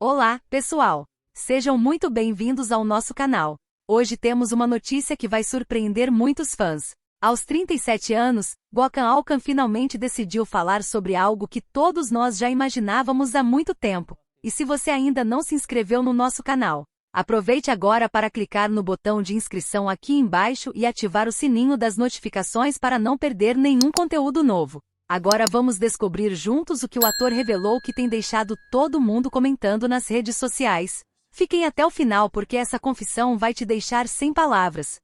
Olá, pessoal! Sejam muito bem-vindos ao nosso canal. Hoje temos uma notícia que vai surpreender muitos fãs. Aos 37 anos, Gökhan Alkan finalmente decidiu falar sobre algo que todos nós já imaginávamos há muito tempo. E se você ainda não se inscreveu no nosso canal, aproveite agora para clicar no botão de inscrição aqui embaixo e ativar o sininho das notificações para não perder nenhum conteúdo novo. Agora vamos descobrir juntos o que o ator revelou que tem deixado todo mundo comentando nas redes sociais. Fiquem até o final porque essa confissão vai te deixar sem palavras.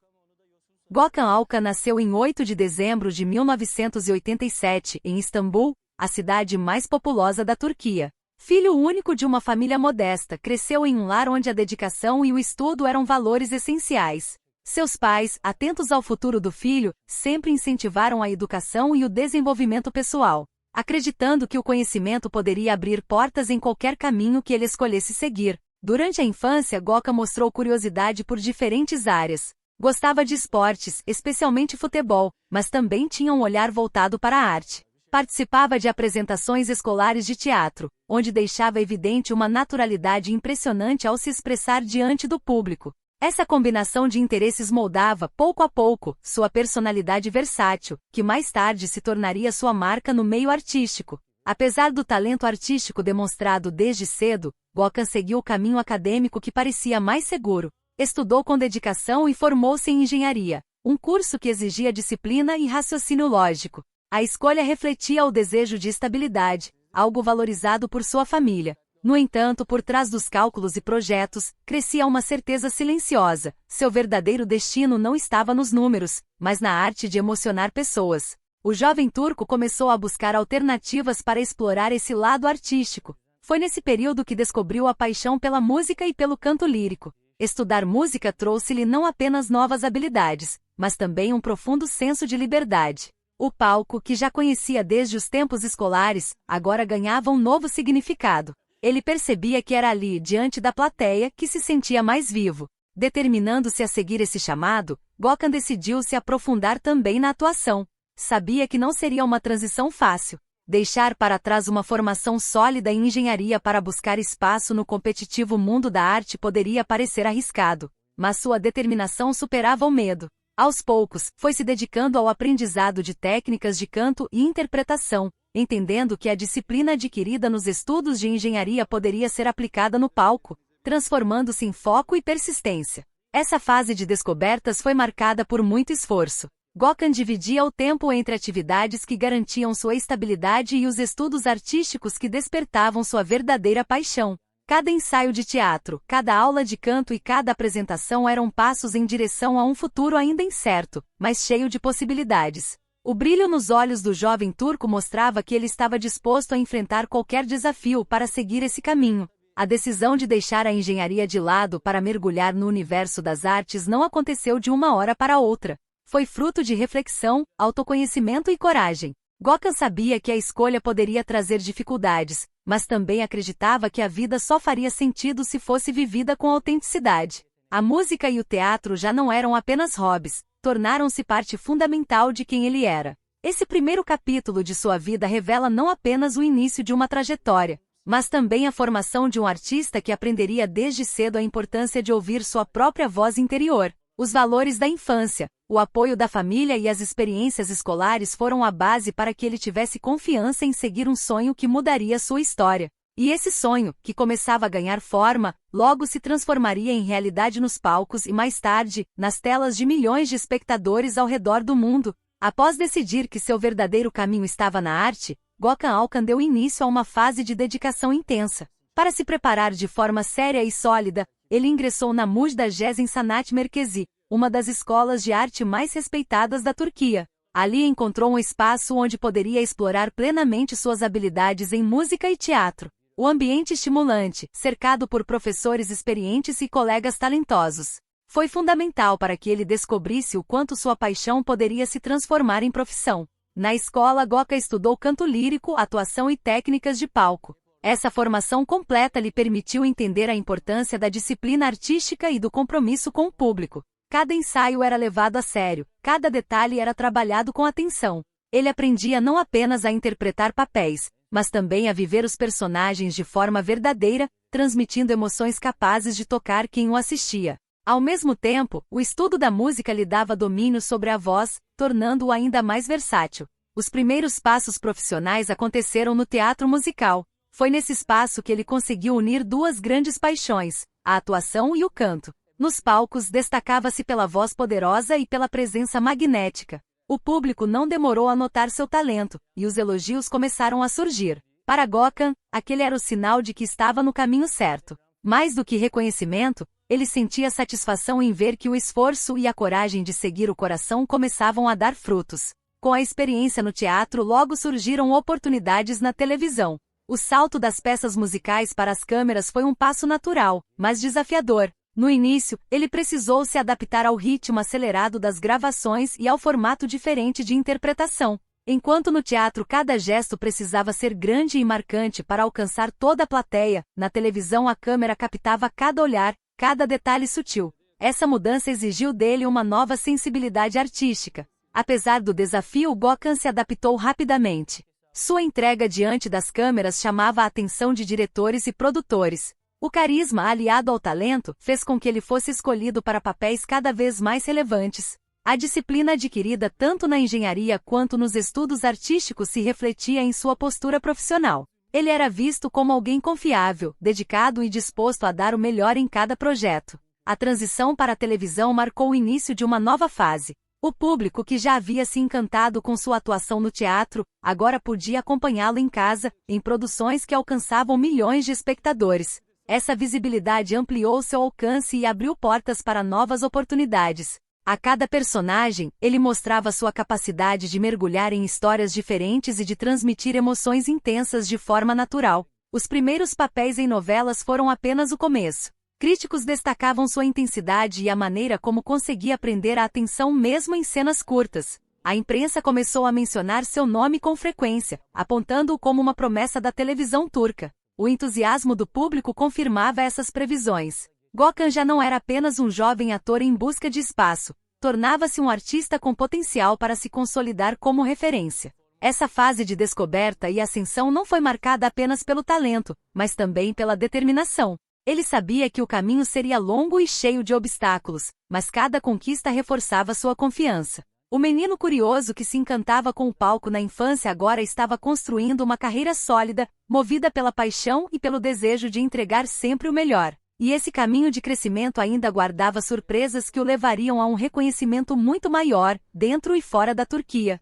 Gökhan Alkan nasceu em 8 de dezembro de 1987, em Istambul, a cidade mais populosa da Turquia. Filho único de uma família modesta, cresceu em um lar onde a dedicação e o estudo eram valores essenciais. Seus pais, atentos ao futuro do filho, sempre incentivaram a educação e o desenvolvimento pessoal, acreditando que o conhecimento poderia abrir portas em qualquer caminho que ele escolhesse seguir. Durante a infância, Gökhan mostrou curiosidade por diferentes áreas. Gostava de esportes, especialmente futebol, mas também tinha um olhar voltado para a arte. Participava de apresentações escolares de teatro, onde deixava evidente uma naturalidade impressionante ao se expressar diante do público. Essa combinação de interesses moldava, pouco a pouco, sua personalidade versátil, que mais tarde se tornaria sua marca no meio artístico. Apesar do talento artístico demonstrado desde cedo, Gökhan seguiu o caminho acadêmico que parecia mais seguro. Estudou com dedicação e formou-se em engenharia, um curso que exigia disciplina e raciocínio lógico. A escolha refletia o desejo de estabilidade, algo valorizado por sua família. No entanto, por trás dos cálculos e projetos, crescia uma certeza silenciosa. Seu verdadeiro destino não estava nos números, mas na arte de emocionar pessoas. O jovem turco começou a buscar alternativas para explorar esse lado artístico. Foi nesse período que descobriu a paixão pela música e pelo canto lírico. Estudar música trouxe-lhe não apenas novas habilidades, mas também um profundo senso de liberdade. O palco, que já conhecia desde os tempos escolares, agora ganhava um novo significado. Ele percebia que era ali, diante da plateia, que se sentia mais vivo. Determinando-se a seguir esse chamado, Gökhan decidiu se aprofundar também na atuação. Sabia que não seria uma transição fácil. Deixar para trás uma formação sólida em engenharia para buscar espaço no competitivo mundo da arte poderia parecer arriscado, mas sua determinação superava o medo. Aos poucos, foi se dedicando ao aprendizado de técnicas de canto e interpretação, entendendo que a disciplina adquirida nos estudos de engenharia poderia ser aplicada no palco, transformando-se em foco e persistência. Essa fase de descobertas foi marcada por muito esforço. Gökhan dividia o tempo entre atividades que garantiam sua estabilidade e os estudos artísticos que despertavam sua verdadeira paixão. Cada ensaio de teatro, cada aula de canto e cada apresentação eram passos em direção a um futuro ainda incerto, mas cheio de possibilidades. O brilho nos olhos do jovem turco mostrava que ele estava disposto a enfrentar qualquer desafio para seguir esse caminho. A decisão de deixar a engenharia de lado para mergulhar no universo das artes não aconteceu de uma hora para outra. Foi fruto de reflexão, autoconhecimento e coragem. Gökhan sabia que a escolha poderia trazer dificuldades, mas também acreditava que a vida só faria sentido se fosse vivida com autenticidade. A música e o teatro já não eram apenas hobbies, tornaram-se parte fundamental de quem ele era. Esse primeiro capítulo de sua vida revela não apenas o início de uma trajetória, mas também a formação de um artista que aprenderia desde cedo a importância de ouvir sua própria voz interior. Os valores da infância, o apoio da família e as experiências escolares foram a base para que ele tivesse confiança em seguir um sonho que mudaria sua história. E esse sonho, que começava a ganhar forma, logo se transformaria em realidade nos palcos e mais tarde, nas telas de milhões de espectadores ao redor do mundo. Após decidir que seu verdadeiro caminho estava na arte, Gökhan Alkan deu início a uma fase de dedicação intensa. Para se preparar de forma séria e sólida, ele ingressou na Mujda Gesen Sanat Merkezi, uma das escolas de arte mais respeitadas da Turquia. Ali encontrou um espaço onde poderia explorar plenamente suas habilidades em música e teatro. O ambiente estimulante, cercado por professores experientes e colegas talentosos, foi fundamental para que ele descobrisse o quanto sua paixão poderia se transformar em profissão. Na escola, Gökhan estudou canto lírico, atuação e técnicas de palco. Essa formação completa lhe permitiu entender a importância da disciplina artística e do compromisso com o público. Cada ensaio era levado a sério, cada detalhe era trabalhado com atenção. Ele aprendia não apenas a interpretar papéis, mas também a viver os personagens de forma verdadeira, transmitindo emoções capazes de tocar quem o assistia. Ao mesmo tempo, o estudo da música lhe dava domínio sobre a voz, tornando-o ainda mais versátil. Os primeiros passos profissionais aconteceram no teatro musical. Foi nesse espaço que ele conseguiu unir duas grandes paixões, a atuação e o canto. Nos palcos, destacava-se pela voz poderosa e pela presença magnética. O público não demorou a notar seu talento, e os elogios começaram a surgir. Para Gökhan, aquele era o sinal de que estava no caminho certo. Mais do que reconhecimento, ele sentia satisfação em ver que o esforço e a coragem de seguir o coração começavam a dar frutos. Com a experiência no teatro, logo surgiram oportunidades na televisão. O salto das peças musicais para as câmeras foi um passo natural, mas desafiador. No início, ele precisou se adaptar ao ritmo acelerado das gravações e ao formato diferente de interpretação. Enquanto no teatro cada gesto precisava ser grande e marcante para alcançar toda a plateia, na televisão a câmera captava cada olhar, cada detalhe sutil. Essa mudança exigiu dele uma nova sensibilidade artística. Apesar do desafio, Gökhan se adaptou rapidamente. Sua entrega diante das câmeras chamava a atenção de diretores e produtores. O carisma aliado ao talento fez com que ele fosse escolhido para papéis cada vez mais relevantes. A disciplina adquirida tanto na engenharia quanto nos estudos artísticos se refletia em sua postura profissional. Ele era visto como alguém confiável, dedicado e disposto a dar o melhor em cada projeto. A transição para a televisão marcou o início de uma nova fase. O público que já havia se encantado com sua atuação no teatro, agora podia acompanhá-lo em casa, em produções que alcançavam milhões de espectadores. Essa visibilidade ampliou seu alcance e abriu portas para novas oportunidades. A cada personagem, ele mostrava sua capacidade de mergulhar em histórias diferentes e de transmitir emoções intensas de forma natural. Os primeiros papéis em novelas foram apenas o começo. Críticos destacavam sua intensidade e a maneira como conseguia prender a atenção mesmo em cenas curtas. A imprensa começou a mencionar seu nome com frequência, apontando-o como uma promessa da televisão turca. O entusiasmo do público confirmava essas previsões. Gökhan já não era apenas um jovem ator em busca de espaço, tornava-se um artista com potencial para se consolidar como referência. Essa fase de descoberta e ascensão não foi marcada apenas pelo talento, mas também pela determinação. Ele sabia que o caminho seria longo e cheio de obstáculos, mas cada conquista reforçava sua confiança. O menino curioso que se encantava com o palco na infância agora estava construindo uma carreira sólida, movida pela paixão e pelo desejo de entregar sempre o melhor. E esse caminho de crescimento ainda guardava surpresas que o levariam a um reconhecimento muito maior, dentro e fora da Turquia.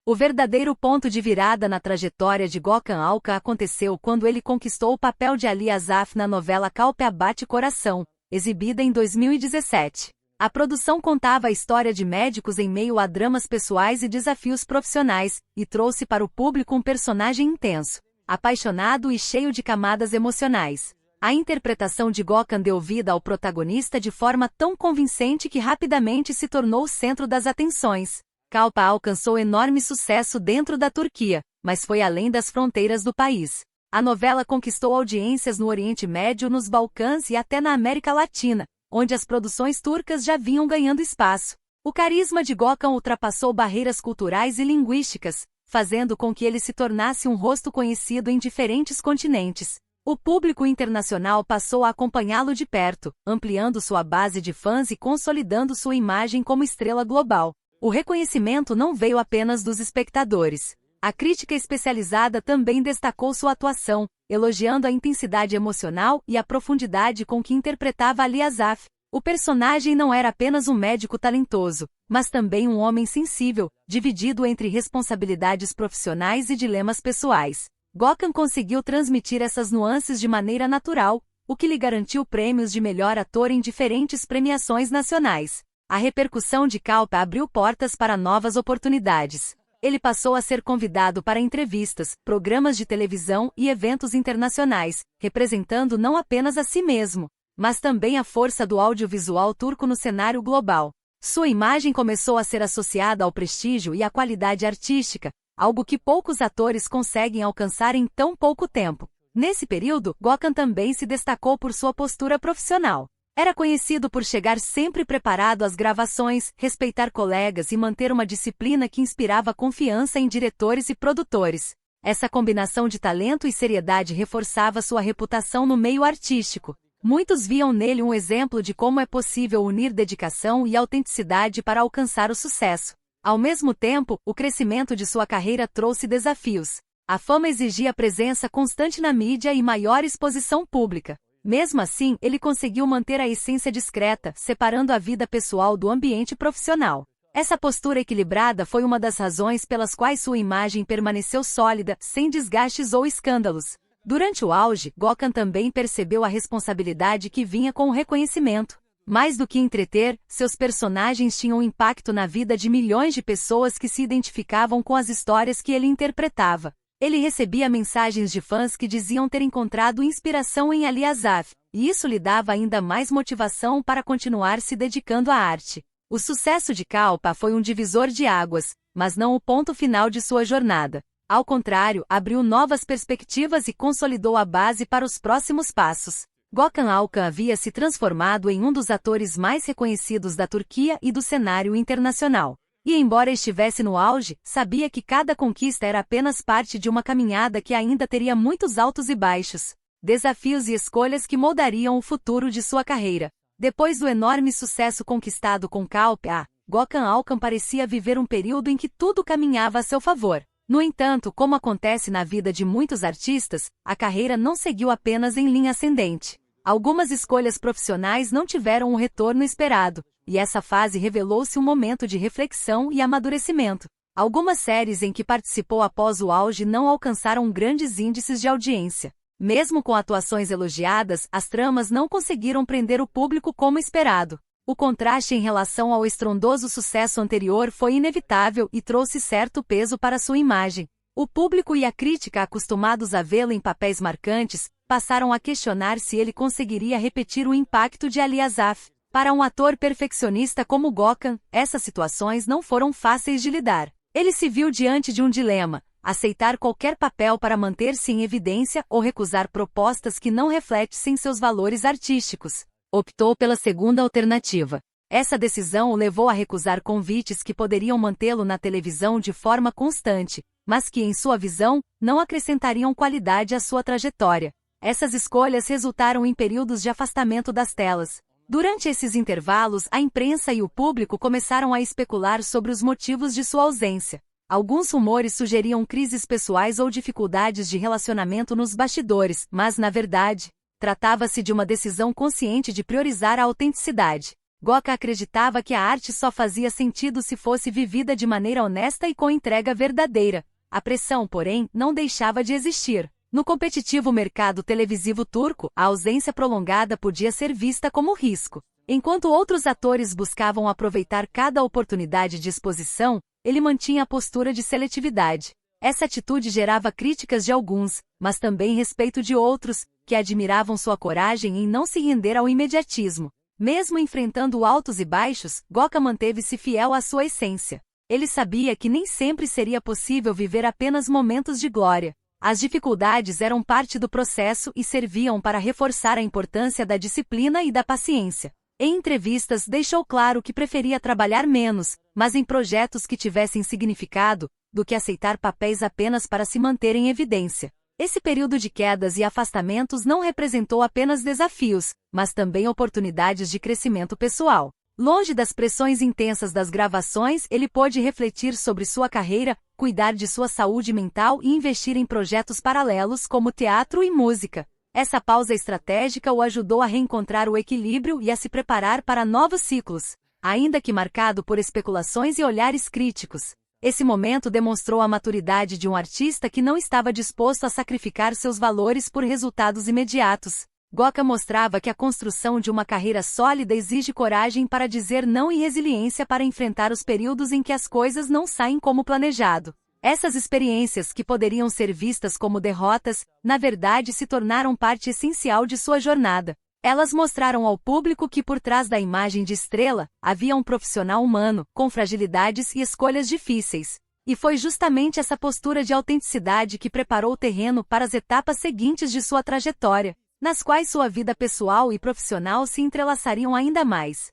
O verdadeiro ponto de virada na trajetória de Gökhan Alkan aconteceu quando ele conquistou o papel de Ali Azaf na novela Kalp Abate Coração, exibida em 2017. A produção contava a história de médicos em meio a dramas pessoais e desafios profissionais, e trouxe para o público um personagem intenso, apaixonado e cheio de camadas emocionais. A interpretação de Gökhan deu vida ao protagonista de forma tão convincente que rapidamente se tornou o centro das atenções. Kalpa alcançou enorme sucesso dentro da Turquia, mas foi além das fronteiras do país. A novela conquistou audiências no Oriente Médio, nos Balcãs e até na América Latina, onde as produções turcas já vinham ganhando espaço. O carisma de Gökhan ultrapassou barreiras culturais e linguísticas, fazendo com que ele se tornasse um rosto conhecido em diferentes continentes. O público internacional passou a acompanhá-lo de perto, ampliando sua base de fãs e consolidando sua imagem como estrela global. O reconhecimento não veio apenas dos espectadores. A crítica especializada também destacou sua atuação, elogiando a intensidade emocional e a profundidade com que interpretava Ali Azaf. O personagem não era apenas um médico talentoso, mas também um homem sensível, dividido entre responsabilidades profissionais e dilemas pessoais. Gökhan conseguiu transmitir essas nuances de maneira natural, o que lhe garantiu prêmios de melhor ator em diferentes premiações nacionais. A repercussão de Kalpa abriu portas para novas oportunidades. Ele passou a ser convidado para entrevistas, programas de televisão e eventos internacionais, representando não apenas a si mesmo, mas também a força do audiovisual turco no cenário global. Sua imagem começou a ser associada ao prestígio e à qualidade artística, algo que poucos atores conseguem alcançar em tão pouco tempo. Nesse período, Gökhan também se destacou por sua postura profissional. Era conhecido por chegar sempre preparado às gravações, respeitar colegas e manter uma disciplina que inspirava confiança em diretores e produtores. Essa combinação de talento e seriedade reforçava sua reputação no meio artístico. Muitos viam nele um exemplo de como é possível unir dedicação e autenticidade para alcançar o sucesso. Ao mesmo tempo, o crescimento de sua carreira trouxe desafios. A fama exigia presença constante na mídia e maior exposição pública. Mesmo assim, ele conseguiu manter a essência discreta, separando a vida pessoal do ambiente profissional. Essa postura equilibrada foi uma das razões pelas quais sua imagem permaneceu sólida, sem desgastes ou escândalos. Durante o auge, Gökhan também percebeu a responsabilidade que vinha com o reconhecimento. Mais do que entreter, seus personagens tinham impacto na vida de milhões de pessoas que se identificavam com as histórias que ele interpretava. Ele recebia mensagens de fãs que diziam ter encontrado inspiração em Ali Asaf, e isso lhe dava ainda mais motivação para continuar se dedicando à arte. O sucesso de Kalpa foi um divisor de águas, mas não o ponto final de sua jornada. Ao contrário, abriu novas perspectivas e consolidou a base para os próximos passos. Gökhan Alkan havia se transformado em um dos atores mais reconhecidos da Turquia e do cenário internacional. E embora estivesse no auge, sabia que cada conquista era apenas parte de uma caminhada que ainda teria muitos altos e baixos, desafios e escolhas que moldariam o futuro de sua carreira. Depois do enorme sucesso conquistado com Kalpa, Gökhan Alkan parecia viver um período em que tudo caminhava a seu favor. No entanto, como acontece na vida de muitos artistas, a carreira não seguiu apenas em linha ascendente. Algumas escolhas profissionais não tiveram o retorno esperado, e essa fase revelou-se um momento de reflexão e amadurecimento. Algumas séries em que participou após o auge não alcançaram grandes índices de audiência. Mesmo com atuações elogiadas, as tramas não conseguiram prender o público como esperado. O contraste em relação ao estrondoso sucesso anterior foi inevitável e trouxe certo peso para sua imagem. O público e a crítica, acostumados a vê-lo em papéis marcantes, passaram a questionar se ele conseguiria repetir o impacto de Ali Asaf. Para um ator perfeccionista como Gökhan, essas situações não foram fáceis de lidar. Ele se viu diante de um dilema: aceitar qualquer papel para manter-se em evidência ou recusar propostas que não refletissem seus valores artísticos. Optou pela segunda alternativa. Essa decisão o levou a recusar convites que poderiam mantê-lo na televisão de forma constante, mas que, em sua visão, não acrescentariam qualidade à sua trajetória. Essas escolhas resultaram em períodos de afastamento das telas. Durante esses intervalos, a imprensa e o público começaram a especular sobre os motivos de sua ausência. Alguns rumores sugeriam crises pessoais ou dificuldades de relacionamento nos bastidores, mas, na verdade, tratava-se de uma decisão consciente de priorizar a autenticidade. Gökhan acreditava que a arte só fazia sentido se fosse vivida de maneira honesta e com entrega verdadeira. A pressão, porém, não deixava de existir. No competitivo mercado televisivo turco, a ausência prolongada podia ser vista como risco. Enquanto outros atores buscavam aproveitar cada oportunidade de exposição, ele mantinha a postura de seletividade. Essa atitude gerava críticas de alguns, mas também respeito de outros, que admiravam sua coragem em não se render ao imediatismo. Mesmo enfrentando altos e baixos, Gökhan manteve-se fiel à sua essência. Ele sabia que nem sempre seria possível viver apenas momentos de glória. As dificuldades eram parte do processo e serviam para reforçar a importância da disciplina e da paciência. Em entrevistas, deixou claro que preferia trabalhar menos, mas em projetos que tivessem significado, do que aceitar papéis apenas para se manter em evidência. Esse período de quedas e afastamentos não representou apenas desafios, mas também oportunidades de crescimento pessoal. Longe das pressões intensas das gravações, ele pôde refletir sobre sua carreira, cuidar de sua saúde mental e investir em projetos paralelos como teatro e música. Essa pausa estratégica o ajudou a reencontrar o equilíbrio e a se preparar para novos ciclos, ainda que marcado por especulações e olhares críticos. Esse momento demonstrou a maturidade de um artista que não estava disposto a sacrificar seus valores por resultados imediatos. Gökhan mostrava que a construção de uma carreira sólida exige coragem para dizer não e resiliência para enfrentar os períodos em que as coisas não saem como planejado. Essas experiências, que poderiam ser vistas como derrotas, na verdade se tornaram parte essencial de sua jornada. Elas mostraram ao público que por trás da imagem de estrela, havia um profissional humano, com fragilidades e escolhas difíceis. E foi justamente essa postura de autenticidade que preparou o terreno para as etapas seguintes de sua trajetória, nas quais sua vida pessoal e profissional se entrelaçariam ainda mais.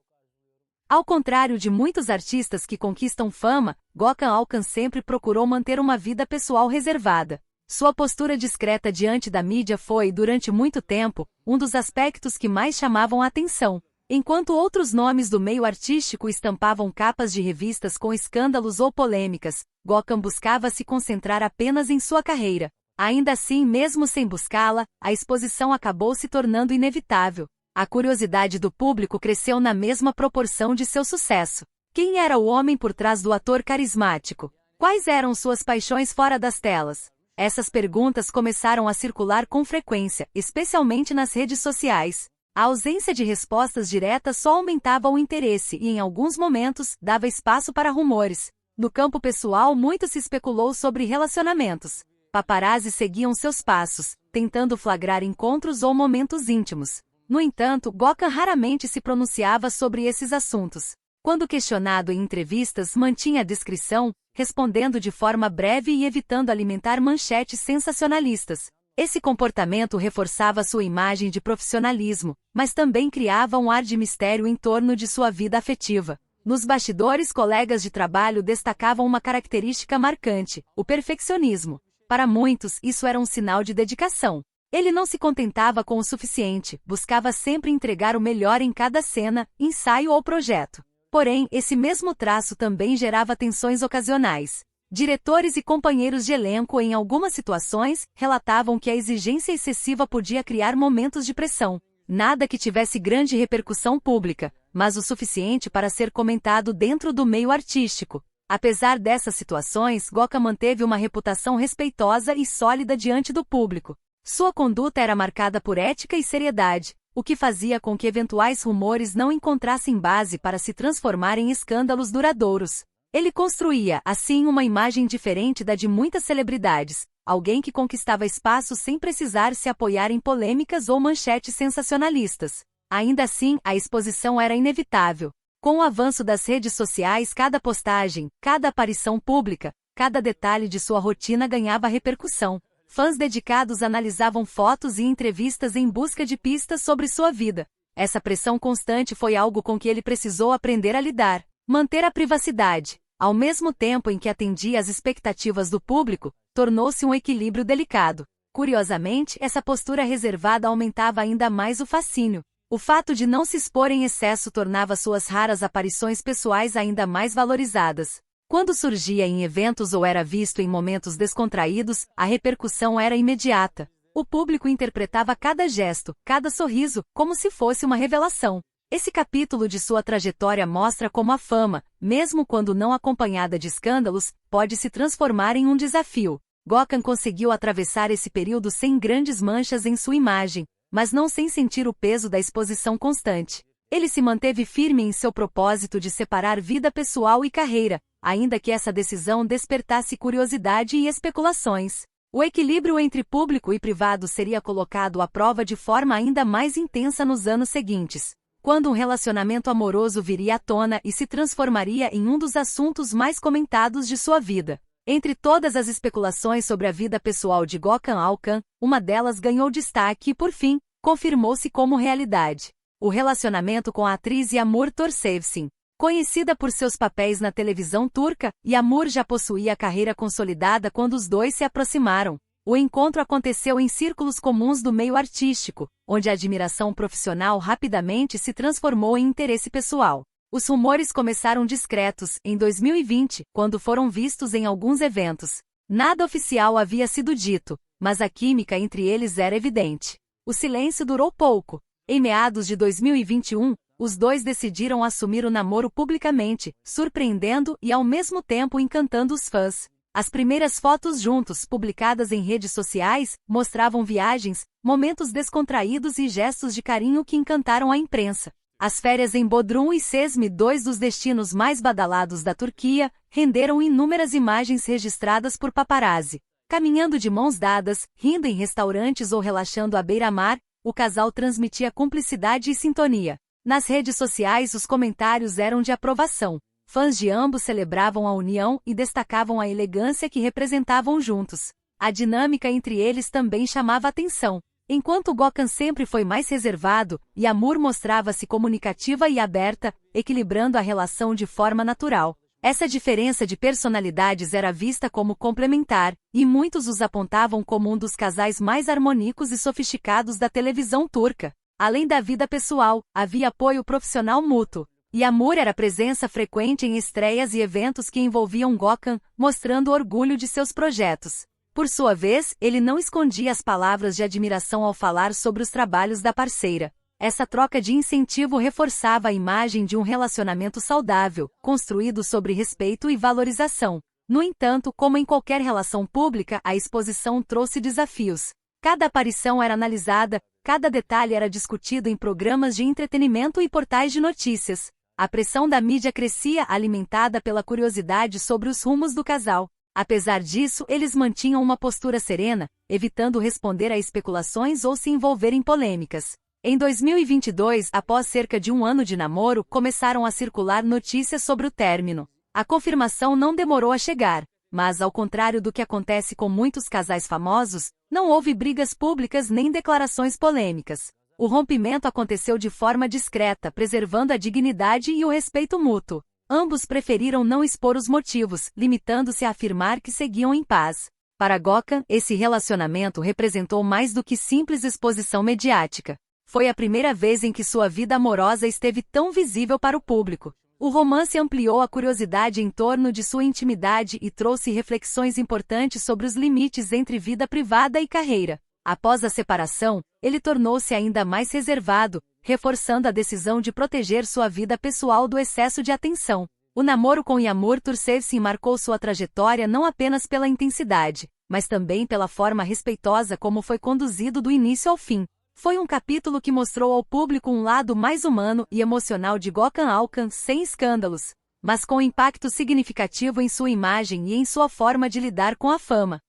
Ao contrário de muitos artistas que conquistam fama, Gökhan Alkan sempre procurou manter uma vida pessoal reservada. Sua postura discreta diante da mídia foi, durante muito tempo, um dos aspectos que mais chamavam a atenção. Enquanto outros nomes do meio artístico estampavam capas de revistas com escândalos ou polêmicas, Gökhan buscava se concentrar apenas em sua carreira. Ainda assim, mesmo sem buscá-la, a exposição acabou se tornando inevitável. A curiosidade do público cresceu na mesma proporção de seu sucesso. Quem era o homem por trás do ator carismático? Quais eram suas paixões fora das telas? Essas perguntas começaram a circular com frequência, especialmente nas redes sociais. A ausência de respostas diretas só aumentava o interesse e, em alguns momentos, dava espaço para rumores. No campo pessoal, muito se especulou sobre relacionamentos. Paparazzi seguiam seus passos, tentando flagrar encontros ou momentos íntimos. No entanto, Gökhan raramente se pronunciava sobre esses assuntos. Quando questionado em entrevistas, mantinha a discrição, respondendo de forma breve e evitando alimentar manchetes sensacionalistas. Esse comportamento reforçava sua imagem de profissionalismo, mas também criava um ar de mistério em torno de sua vida afetiva. Nos bastidores, colegas de trabalho destacavam uma característica marcante: o perfeccionismo. Para muitos, isso era um sinal de dedicação. Ele não se contentava com o suficiente, buscava sempre entregar o melhor em cada cena, ensaio ou projeto. Porém, esse mesmo traço também gerava tensões ocasionais. Diretores e companheiros de elenco, em algumas situações, relatavam que a exigência excessiva podia criar momentos de pressão. Nada que tivesse grande repercussão pública, mas o suficiente para ser comentado dentro do meio artístico. Apesar dessas situações, Gökhan manteve uma reputação respeitosa e sólida diante do público. Sua conduta era marcada por ética e seriedade, o que fazia com que eventuais rumores não encontrassem base para se transformar em escândalos duradouros. Ele construía, assim, uma imagem diferente da de muitas celebridades, alguém que conquistava espaço sem precisar se apoiar em polêmicas ou manchetes sensacionalistas. Ainda assim, a exposição era inevitável. Com o avanço das redes sociais, cada postagem, cada aparição pública, cada detalhe de sua rotina ganhava repercussão. Fãs dedicados analisavam fotos e entrevistas em busca de pistas sobre sua vida. Essa pressão constante foi algo com que ele precisou aprender a lidar. Manter a privacidade, ao mesmo tempo em que atendia às expectativas do público, tornou-se um equilíbrio delicado. Curiosamente, essa postura reservada aumentava ainda mais o fascínio. O fato de não se expor em excesso tornava suas raras aparições pessoais ainda mais valorizadas. Quando surgia em eventos ou era visto em momentos descontraídos, a repercussão era imediata. O público interpretava cada gesto, cada sorriso, como se fosse uma revelação. Esse capítulo de sua trajetória mostra como a fama, mesmo quando não acompanhada de escândalos, pode se transformar em um desafio. Gökhan conseguiu atravessar esse período sem grandes manchas em sua imagem, mas não sem sentir o peso da exposição constante. Ele se manteve firme em seu propósito de separar vida pessoal e carreira, ainda que essa decisão despertasse curiosidade e especulações. O equilíbrio entre público e privado seria colocado à prova de forma ainda mais intensa nos anos seguintes, quando um relacionamento amoroso viria à tona e se transformaria em um dos assuntos mais comentados de sua vida. Entre todas as especulações sobre a vida pessoal de Gökhan Alkan, uma delas ganhou destaque e, por fim, confirmou-se como realidade. O relacionamento com a atriz Yağmur Töresevsin. Conhecida por seus papéis na televisão turca, Yağmur já possuía carreira consolidada quando os dois se aproximaram. O encontro aconteceu em círculos comuns do meio artístico, onde a admiração profissional rapidamente se transformou em interesse pessoal. Os rumores começaram discretos, em 2020, quando foram vistos em alguns eventos. Nada oficial havia sido dito, mas a química entre eles era evidente. O silêncio durou pouco. Em meados de 2021, os dois decidiram assumir o namoro publicamente, surpreendendo e ao mesmo tempo encantando os fãs. As primeiras fotos juntos, publicadas em redes sociais, mostravam viagens, momentos descontraídos e gestos de carinho que encantaram a imprensa. As férias em Bodrum e Çeşme, dois dos destinos mais badalados da Turquia, renderam inúmeras imagens registradas por paparazzi. Caminhando de mãos dadas, rindo em restaurantes ou relaxando à beira-mar, o casal transmitia cumplicidade e sintonia. Nas redes sociais, os comentários eram de aprovação. Fãs de ambos celebravam a união e destacavam a elegância que representavam juntos. A dinâmica entre eles também chamava atenção. Enquanto Gökhan sempre foi mais reservado, Yağmur mostrava-se comunicativa e aberta, equilibrando a relação de forma natural. Essa diferença de personalidades era vista como complementar, e muitos os apontavam como um dos casais mais harmônicos e sofisticados da televisão turca. Além da vida pessoal, havia apoio profissional mútuo. Yağmur era presença frequente em estreias e eventos que envolviam Gökhan, mostrando orgulho de seus projetos. Por sua vez, ele não escondia as palavras de admiração ao falar sobre os trabalhos da parceira. Essa troca de incentivo reforçava a imagem de um relacionamento saudável, construído sobre respeito e valorização. No entanto, como em qualquer relação pública, a exposição trouxe desafios. Cada aparição era analisada, cada detalhe era discutido em programas de entretenimento e portais de notícias. A pressão da mídia crescia, alimentada pela curiosidade sobre os rumos do casal. Apesar disso, eles mantinham uma postura serena, evitando responder a especulações ou se envolver em polêmicas. Em 2022, após cerca de um ano de namoro, começaram a circular notícias sobre o término. A confirmação não demorou a chegar, mas, ao contrário do que acontece com muitos casais famosos, não houve brigas públicas nem declarações polêmicas. O rompimento aconteceu de forma discreta, preservando a dignidade e o respeito mútuo. Ambos preferiram não expor os motivos, limitando-se a afirmar que seguiam em paz. Para Gökhan, esse relacionamento representou mais do que simples exposição mediática. Foi a primeira vez em que sua vida amorosa esteve tão visível para o público. O romance ampliou a curiosidade em torno de sua intimidade e trouxe reflexões importantes sobre os limites entre vida privada e carreira. Após a separação, ele tornou-se ainda mais reservado, reforçando a decisão de proteger sua vida pessoal do excesso de atenção. O namoro com Yağmur Türsev marcou sua trajetória não apenas pela intensidade, mas também pela forma respeitosa como foi conduzido do início ao fim. Foi um capítulo que mostrou ao público um lado mais humano e emocional de Gökhan Alkan, sem escândalos, mas com impacto significativo em sua imagem e em sua forma de lidar com a fama.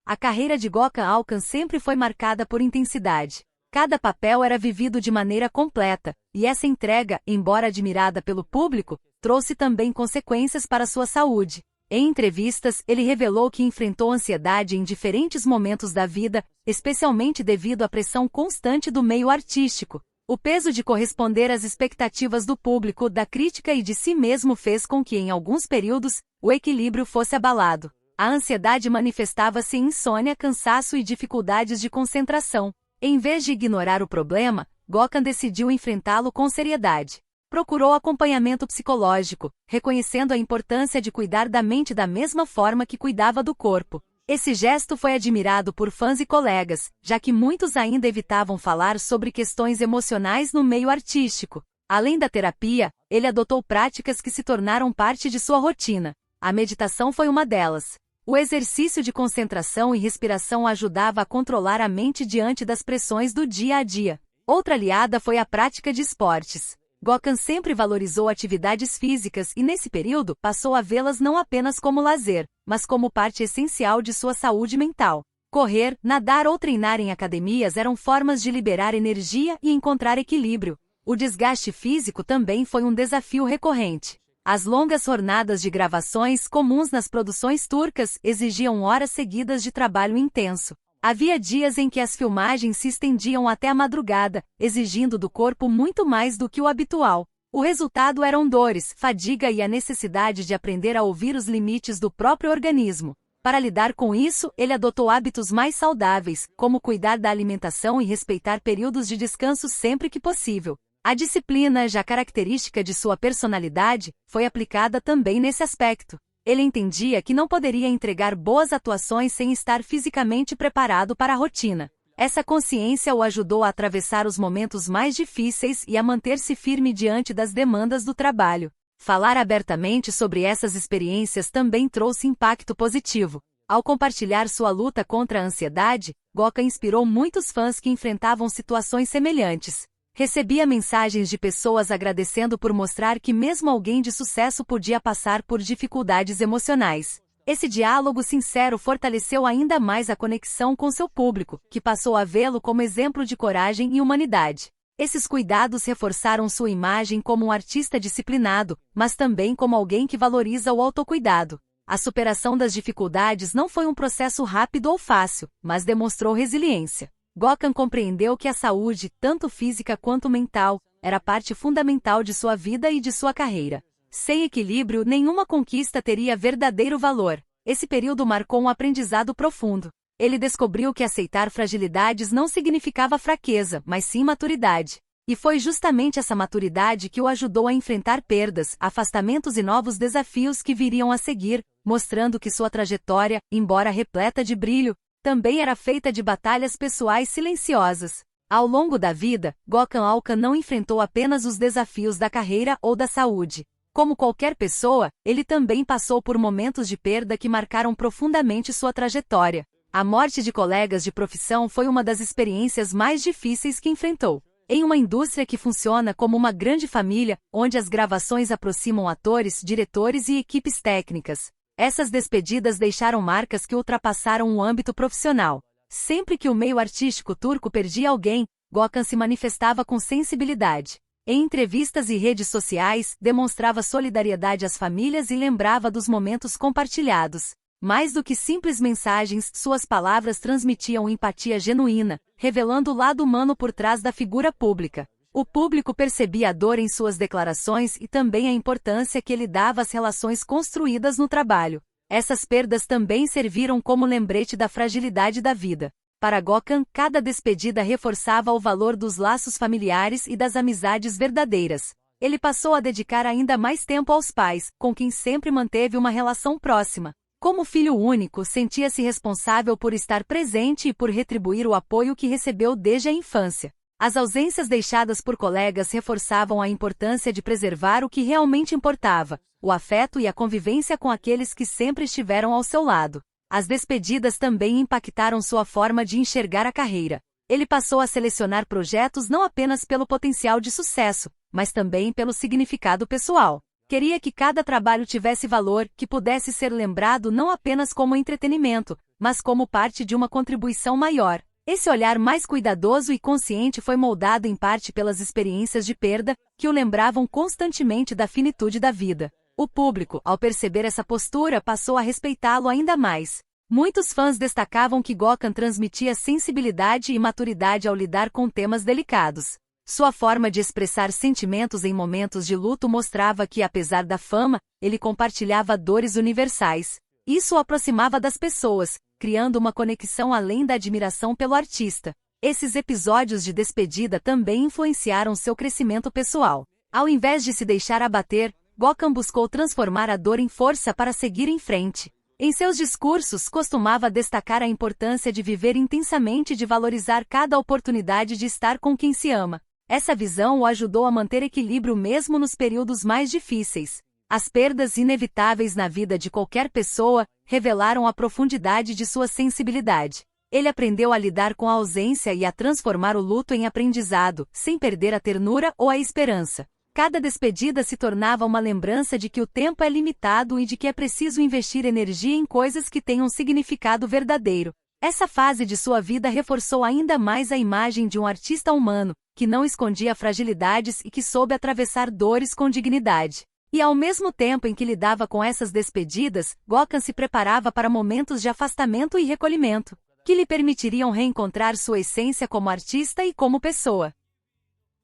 A carreira de Gökhan Alkan sempre foi marcada por intensidade. Cada papel era vivido de maneira completa, e essa entrega, embora admirada pelo público, trouxe também consequências para sua saúde. Em entrevistas, ele revelou que enfrentou ansiedade em diferentes momentos da vida, especialmente devido à pressão constante do meio artístico. O peso de corresponder às expectativas do público, da crítica e de si mesmo fez com que, em alguns períodos, o equilíbrio fosse abalado. A ansiedade manifestava-se em insônia, cansaço e dificuldades de concentração. Em vez de ignorar o problema, Gökhan decidiu enfrentá-lo com seriedade. Procurou acompanhamento psicológico, reconhecendo a importância de cuidar da mente da mesma forma que cuidava do corpo. Esse gesto foi admirado por fãs e colegas, já que muitos ainda evitavam falar sobre questões emocionais no meio artístico. Além da terapia, ele adotou práticas que se tornaram parte de sua rotina. A meditação foi uma delas. O exercício de concentração e respiração ajudava a controlar a mente diante das pressões do dia a dia. Outra aliada foi a prática de esportes. Gökhan sempre valorizou atividades físicas e, nesse período, passou a vê-las não apenas como lazer, mas como parte essencial de sua saúde mental. Correr, nadar ou treinar em academias eram formas de liberar energia e encontrar equilíbrio. O desgaste físico também foi um desafio recorrente. As longas jornadas de gravações comuns nas produções turcas exigiam horas seguidas de trabalho intenso. Havia dias em que as filmagens se estendiam até a madrugada, exigindo do corpo muito mais do que o habitual. O resultado eram dores, fadiga e a necessidade de aprender a ouvir os limites do próprio organismo. Para lidar com isso, ele adotou hábitos mais saudáveis, como cuidar da alimentação e respeitar períodos de descanso sempre que possível. A disciplina, já característica de sua personalidade, foi aplicada também nesse aspecto. Ele entendia que não poderia entregar boas atuações sem estar fisicamente preparado para a rotina. Essa consciência o ajudou a atravessar os momentos mais difíceis e a manter-se firme diante das demandas do trabalho. Falar abertamente sobre essas experiências também trouxe impacto positivo. Ao compartilhar sua luta contra a ansiedade, Gökhan inspirou muitos fãs que enfrentavam situações semelhantes. Recebia mensagens de pessoas agradecendo por mostrar que mesmo alguém de sucesso podia passar por dificuldades emocionais. Esse diálogo sincero fortaleceu ainda mais a conexão com seu público, que passou a vê-lo como exemplo de coragem e humanidade. Esses cuidados reforçaram sua imagem como um artista disciplinado, mas também como alguém que valoriza o autocuidado. A superação das dificuldades não foi um processo rápido ou fácil, mas demonstrou resiliência. Gökhan compreendeu que a saúde, tanto física quanto mental, era parte fundamental de sua vida e de sua carreira. Sem equilíbrio, nenhuma conquista teria verdadeiro valor. Esse período marcou um aprendizado profundo. Ele descobriu que aceitar fragilidades não significava fraqueza, mas sim maturidade. E foi justamente essa maturidade que o ajudou a enfrentar perdas, afastamentos e novos desafios que viriam a seguir, mostrando que sua trajetória, embora repleta de brilho, também era feita de batalhas pessoais silenciosas. Ao longo da vida, Gökhan Alkan não enfrentou apenas os desafios da carreira ou da saúde. Como qualquer pessoa, ele também passou por momentos de perda que marcaram profundamente sua trajetória. A morte de colegas de profissão foi uma das experiências mais difíceis que enfrentou. Em uma indústria que funciona como uma grande família, onde as gravações aproximam atores, diretores e equipes técnicas, essas despedidas deixaram marcas que ultrapassaram o âmbito profissional. Sempre que o meio artístico turco perdia alguém, Gökhan se manifestava com sensibilidade. Em entrevistas e redes sociais, demonstrava solidariedade às famílias e lembrava dos momentos compartilhados. Mais do que simples mensagens, suas palavras transmitiam empatia genuína, revelando o lado humano por trás da figura pública. O público percebia a dor em suas declarações e também a importância que ele dava às relações construídas no trabalho. Essas perdas também serviram como lembrete da fragilidade da vida. Para Gökhan, cada despedida reforçava o valor dos laços familiares e das amizades verdadeiras. Ele passou a dedicar ainda mais tempo aos pais, com quem sempre manteve uma relação próxima. Como filho único, sentia-se responsável por estar presente e por retribuir o apoio que recebeu desde a infância. As ausências deixadas por colegas reforçavam a importância de preservar o que realmente importava, o afeto e a convivência com aqueles que sempre estiveram ao seu lado. As despedidas também impactaram sua forma de enxergar a carreira. Ele passou a selecionar projetos não apenas pelo potencial de sucesso, mas também pelo significado pessoal. Queria que cada trabalho tivesse valor, que pudesse ser lembrado não apenas como entretenimento, mas como parte de uma contribuição maior. Esse olhar mais cuidadoso e consciente foi moldado em parte pelas experiências de perda, que o lembravam constantemente da finitude da vida. O público, ao perceber essa postura, passou a respeitá-lo ainda mais. Muitos fãs destacavam que Gökhan transmitia sensibilidade e maturidade ao lidar com temas delicados. Sua forma de expressar sentimentos em momentos de luto mostrava que, apesar da fama, ele compartilhava dores universais. Isso o aproximava das pessoas, criando uma conexão além da admiração pelo artista. Esses episódios de despedida também influenciaram seu crescimento pessoal. Ao invés de se deixar abater, Gökhan buscou transformar a dor em força para seguir em frente. Em seus discursos, costumava destacar a importância de viver intensamente e de valorizar cada oportunidade de estar com quem se ama. Essa visão o ajudou a manter equilíbrio mesmo nos períodos mais difíceis. As perdas inevitáveis na vida de qualquer pessoa revelaram a profundidade de sua sensibilidade. Ele aprendeu a lidar com a ausência e a transformar o luto em aprendizado, sem perder a ternura ou a esperança. Cada despedida se tornava uma lembrança de que o tempo é limitado e de que é preciso investir energia em coisas que tenham significado verdadeiro. Essa fase de sua vida reforçou ainda mais a imagem de um artista humano, que não escondia fragilidades e que soube atravessar dores com dignidade. E ao mesmo tempo em que lidava com essas despedidas, Gökhan se preparava para momentos de afastamento e recolhimento, que lhe permitiriam reencontrar sua essência como artista e como pessoa.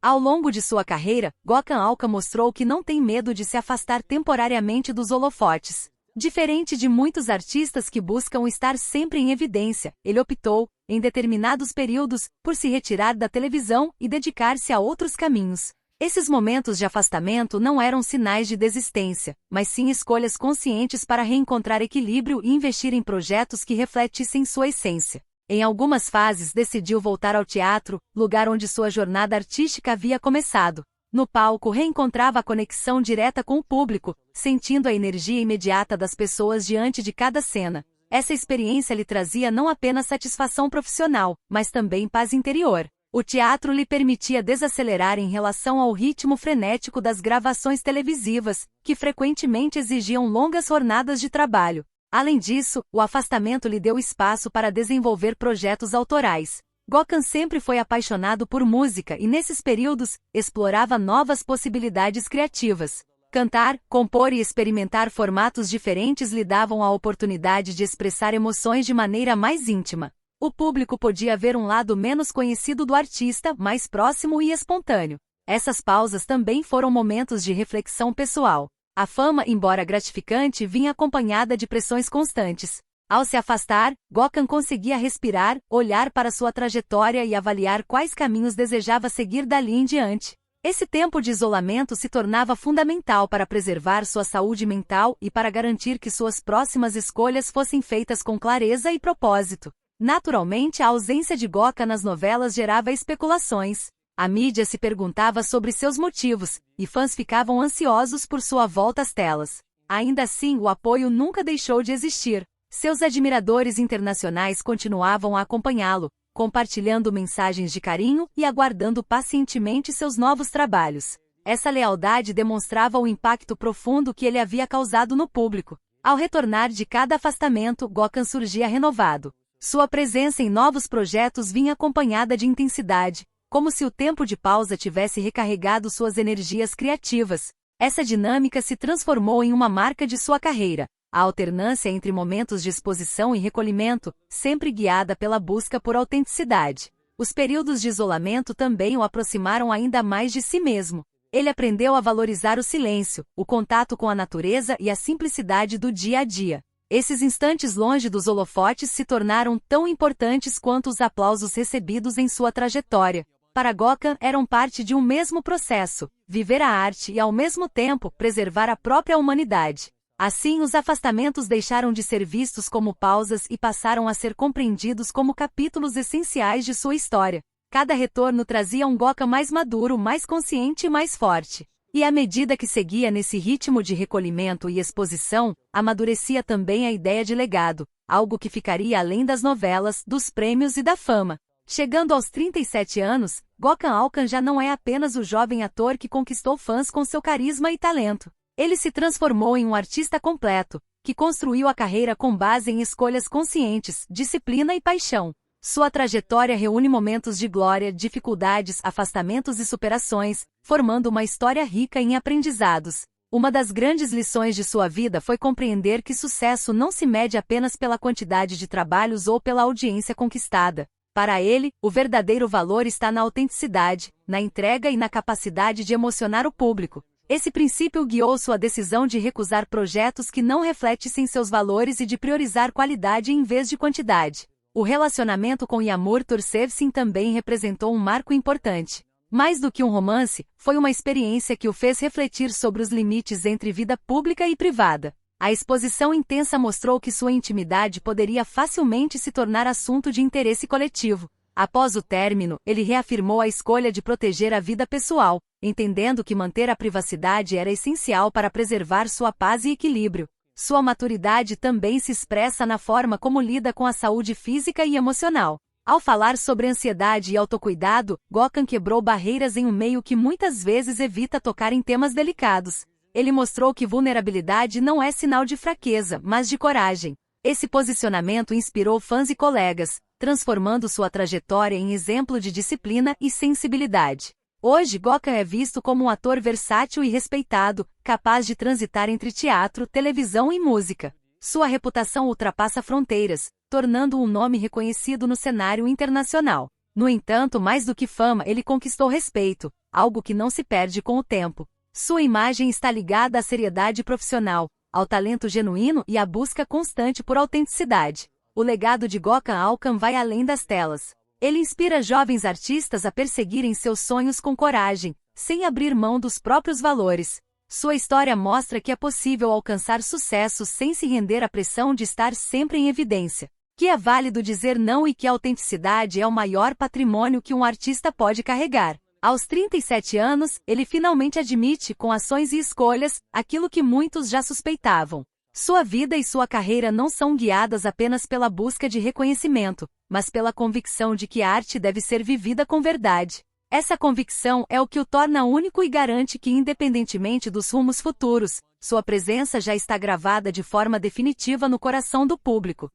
Ao longo de sua carreira, Gökhan Alkan mostrou que não tem medo de se afastar temporariamente dos holofotes. Diferente de muitos artistas que buscam estar sempre em evidência, ele optou, em determinados períodos, por se retirar da televisão e dedicar-se a outros caminhos. Esses momentos de afastamento não eram sinais de desistência, mas sim escolhas conscientes para reencontrar equilíbrio e investir em projetos que refletissem sua essência. Em algumas fases decidiu voltar ao teatro, lugar onde sua jornada artística havia começado. No palco reencontrava a conexão direta com o público, sentindo a energia imediata das pessoas diante de cada cena. Essa experiência lhe trazia não apenas satisfação profissional, mas também paz interior. O teatro lhe permitia desacelerar em relação ao ritmo frenético das gravações televisivas, que frequentemente exigiam longas jornadas de trabalho. Além disso, o afastamento lhe deu espaço para desenvolver projetos autorais. Gökhan sempre foi apaixonado por música e nesses períodos, explorava novas possibilidades criativas. Cantar, compor e experimentar formatos diferentes lhe davam a oportunidade de expressar emoções de maneira mais íntima. O público podia ver um lado menos conhecido do artista, mais próximo e espontâneo. Essas pausas também foram momentos de reflexão pessoal. A fama, embora gratificante, vinha acompanhada de pressões constantes. Ao se afastar, Gokhan conseguia respirar, olhar para sua trajetória e avaliar quais caminhos desejava seguir dali em diante. Esse tempo de isolamento se tornava fundamental para preservar sua saúde mental e para garantir que suas próximas escolhas fossem feitas com clareza e propósito. Naturalmente, a ausência de Gokhan nas novelas gerava especulações. A mídia se perguntava sobre seus motivos, e fãs ficavam ansiosos por sua volta às telas. Ainda assim, o apoio nunca deixou de existir. Seus admiradores internacionais continuavam a acompanhá-lo, compartilhando mensagens de carinho e aguardando pacientemente seus novos trabalhos. Essa lealdade demonstrava o impacto profundo que ele havia causado no público. Ao retornar de cada afastamento, Gokhan surgia renovado. Sua presença em novos projetos vinha acompanhada de intensidade, como se o tempo de pausa tivesse recarregado suas energias criativas. Essa dinâmica se transformou em uma marca de sua carreira. A alternância entre momentos de exposição e recolhimento, sempre guiada pela busca por autenticidade. Os períodos de isolamento também o aproximaram ainda mais de si mesmo. Ele aprendeu a valorizar o silêncio, o contato com a natureza e a simplicidade do dia a dia. Esses instantes longe dos holofotes se tornaram tão importantes quanto os aplausos recebidos em sua trajetória. Para Gokhan, eram parte de um mesmo processo: viver a arte e, ao mesmo tempo, preservar a própria humanidade. Assim, os afastamentos deixaram de ser vistos como pausas e passaram a ser compreendidos como capítulos essenciais de sua história. Cada retorno trazia um Gokhan mais maduro, mais consciente e mais forte. E à medida que seguia nesse ritmo de recolhimento e exposição, amadurecia também a ideia de legado, algo que ficaria além das novelas, dos prêmios e da fama. Chegando aos 37 anos, Gokhan Alkan já não é apenas o jovem ator que conquistou fãs com seu carisma e talento. Ele se transformou em um artista completo, que construiu a carreira com base em escolhas conscientes, disciplina e paixão. Sua trajetória reúne momentos de glória, dificuldades, afastamentos e superações, formando uma história rica em aprendizados. Uma das grandes lições de sua vida foi compreender que sucesso não se mede apenas pela quantidade de trabalhos ou pela audiência conquistada. Para ele, o verdadeiro valor está na autenticidade, na entrega e na capacidade de emocionar o público. Esse princípio guiou sua decisão de recusar projetos que não refletissem seus valores e de priorizar qualidade em vez de quantidade. O relacionamento com Yağmur Türsevsin também representou um marco importante. Mais do que um romance, foi uma experiência que o fez refletir sobre os limites entre vida pública e privada. A exposição intensa mostrou que sua intimidade poderia facilmente se tornar assunto de interesse coletivo. Após o término, ele reafirmou a escolha de proteger a vida pessoal, entendendo que manter a privacidade era essencial para preservar sua paz e equilíbrio. Sua maturidade também se expressa na forma como lida com a saúde física e emocional. Ao falar sobre ansiedade e autocuidado, Gokhan quebrou barreiras em um meio que muitas vezes evita tocar em temas delicados. Ele mostrou que vulnerabilidade não é sinal de fraqueza, mas de coragem. Esse posicionamento inspirou fãs e colegas, transformando sua trajetória em exemplo de disciplina e sensibilidade. Hoje, Gokhan é visto como um ator versátil e respeitado, capaz de transitar entre teatro, televisão e música. Sua reputação ultrapassa fronteiras, tornando-o um nome reconhecido no cenário internacional. No entanto, mais do que fama, ele conquistou respeito, algo que não se perde com o tempo. Sua imagem está ligada à seriedade profissional, ao talento genuíno e à busca constante por autenticidade. O legado de Gokhan Alkan vai além das telas. Ele inspira jovens artistas a perseguirem seus sonhos com coragem, sem abrir mão dos próprios valores. Sua história mostra que é possível alcançar sucesso sem se render à pressão de estar sempre em evidência. Que é válido dizer não e que a autenticidade é o maior patrimônio que um artista pode carregar. Aos 37 anos, ele finalmente admite, com ações e escolhas, aquilo que muitos já suspeitavam. Sua vida e sua carreira não são guiadas apenas pela busca de reconhecimento, mas pela convicção de que a arte deve ser vivida com verdade. Essa convicção é o que o torna único e garante que, independentemente dos rumos futuros, sua presença já está gravada de forma definitiva no coração do público.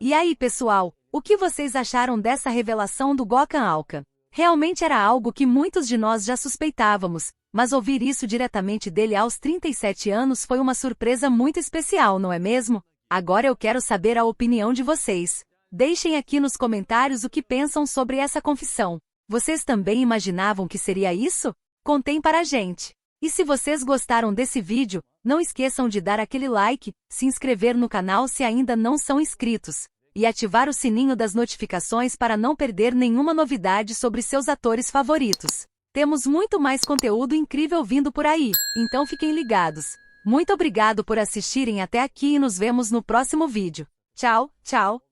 E aí, pessoal, o que vocês acharam dessa revelação do Gokhan Alkan? Realmente era algo que muitos de nós já suspeitávamos, mas ouvir isso diretamente dele aos 37 anos foi uma surpresa muito especial, não é mesmo? Agora eu quero saber a opinião de vocês. Deixem aqui nos comentários o que pensam sobre essa confissão. Vocês também imaginavam que seria isso? Contem para a gente. E se vocês gostaram desse vídeo, não esqueçam de dar aquele like, se inscrever no canal se ainda não são inscritos, e ativar o sininho das notificações para não perder nenhuma novidade sobre seus atores favoritos. Temos muito mais conteúdo incrível vindo por aí, então fiquem ligados. Muito obrigado por assistirem até aqui e nos vemos no próximo vídeo. Tchau, tchau!